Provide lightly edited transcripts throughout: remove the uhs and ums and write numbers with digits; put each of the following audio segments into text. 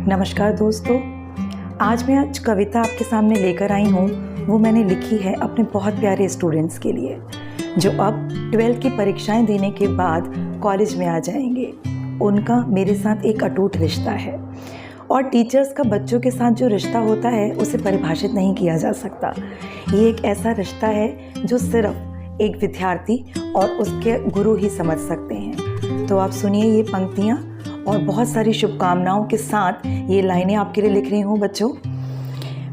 नमस्कार दोस्तों, आज कविता आपके सामने लेकर आई हूँ। वो मैंने लिखी है अपने बहुत प्यारे स्टूडेंट्स के लिए जो अब 12th की परीक्षाएं देने के बाद कॉलेज में आ जाएंगे। उनका मेरे साथ एक अटूट रिश्ता है और टीचर्स का बच्चों के साथ जो रिश्ता होता है उसे परिभाषित नहीं किया जा सकता। ये एक ऐसा रिश्ता है जो सिर्फ एक विद्यार्थी और उसके गुरु ही समझ सकते हैं। तो आप सुनिए ये पंक्तियाँ और बहुत सारी शुभकामनाओं के साथ ये लाइनें आपके लिए लिख रही हूँ। बच्चों,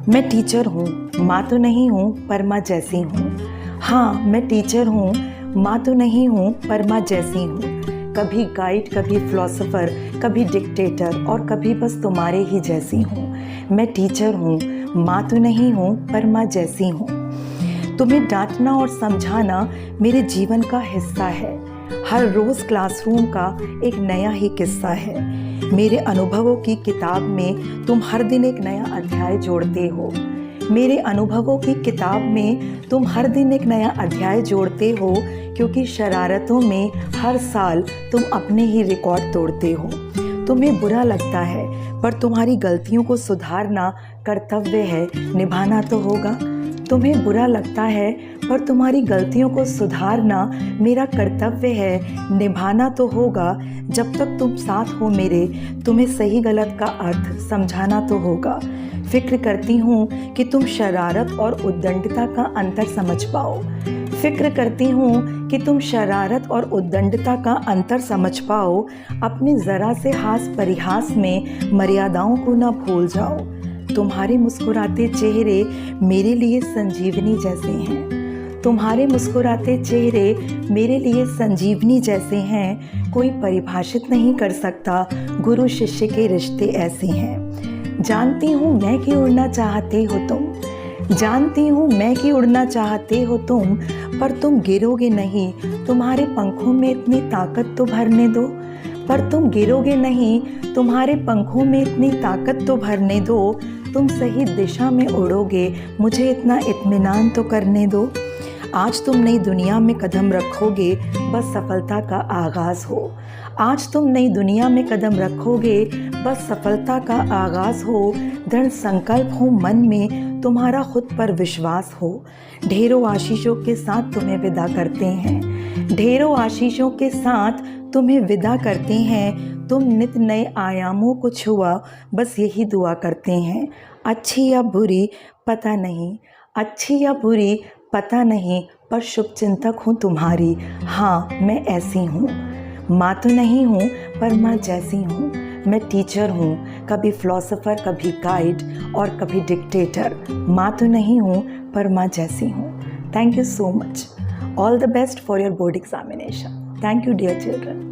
मैं टीचर हूँ, माँ तो नहीं हूँ पर माँ जैसी हूँ। हाँ, मैं टीचर हूँ, माँ तो नहीं हूँ पर माँ जैसी हूँ। कभी गाइड, कभी फिलोसोफर, कभी डिक्टेटर और कभी बस तुम्हारे ही जैसी हूँ। मैं टीचर हूँ, माँ तो नहीं हूँ पर माँ जैसी हूँ। तुम्हें डांटना और समझाना मेरे जीवन का हिस्सा है। हर रोज़ क्लासरूम का एक नया ही किस्सा है। मेरे अनुभवों की किताब में तुम हर दिन एक नया अध्याय जोड़ते हो। मेरे अनुभवों की किताब में तुम हर दिन एक नया अध्याय जोड़ते हो, क्योंकि शरारतों में हर साल तुम अपने ही रिकॉर्ड तोड़ते हो। तुम्हें बुरा लगता है पर तुम्हारी गलतियों को सुधारना कर्तव्य है, निभाना तो होगा। तुम्हें बुरा लगता है पर तुम्हारी गलतियों को सुधारना मेरा कर्तव्य है, निभाना तो होगा। जब तक तुम साथ हो मेरे, तुम्हें सही गलत का अर्थ समझाना तो होगा। फिक्र करती हूँ कि तुम शरारत और उद्दंडता का अंतर समझ पाओ। फिक्र करती हूँ कि तुम शरारत और उद्दंडता का अंतर समझ पाओ। अपने ज़रा से हास परिहास में मर्यादाओं को न भूल जाओ। तुम्हारे मुस्कुराते चेहरे मेरे लिए संजीवनी जैसे हैं। तुम्हारे मुस्कुराते चेहरे मेरे लिए संजीवनी जैसे हैं। कोई परिभाषित नहीं कर सकता, गुरु शिष्य के रिश्ते ऐसे हैं। जानती हूँ मैं कि उड़ना चाहते हो तुम, जानती हूँ मैं कि उड़ना चाहते हो तुम, पर तुम गिरोगे नहीं। तुम्हारे पंखों में इतनी ताकत तो भरने दो, पर तुम गिरोगे नहीं। तुम्हारे पंखों में इतनी ताकत तो भरने दो। तुम सही दिशा में उड़ोगे, मुझे इतना इत्मीनान तो करने दो। आज तुम नई दुनिया में कदम रखोगे, बस सफलता का आगाज़ हो। आज तुम नई दुनिया में कदम रखोगे, बस सफलता का आगाज़ हो। दृढ़ संकल्प हो मन में, तुम्हारा खुद पर विश्वास हो। ढेरों आशीषों के साथ तुम्हें विदा करते हैं, ढेरों आशीषों के साथ तुम्हें विदा करते हैं। तुम नित नए आयामों को छुआ, बस यही दुआ करते हैं। अच्छी या बुरी पता नहीं, अच्छी या बुरी पता नहीं, पर शुभचिंतक हूँ तुम्हारी। हाँ, मैं ऐसी हूँ, माँ तो नहीं हूँ पर माँ जैसी हूँ। मैं टीचर हूँ, कभी फिलोसोफर, कभी गाइड और कभी डिक्टेटर। माँ तो नहीं हूँ पर माँ जैसी हूँ। Thank you so much. All the best for your board examination. Thank you, dear children.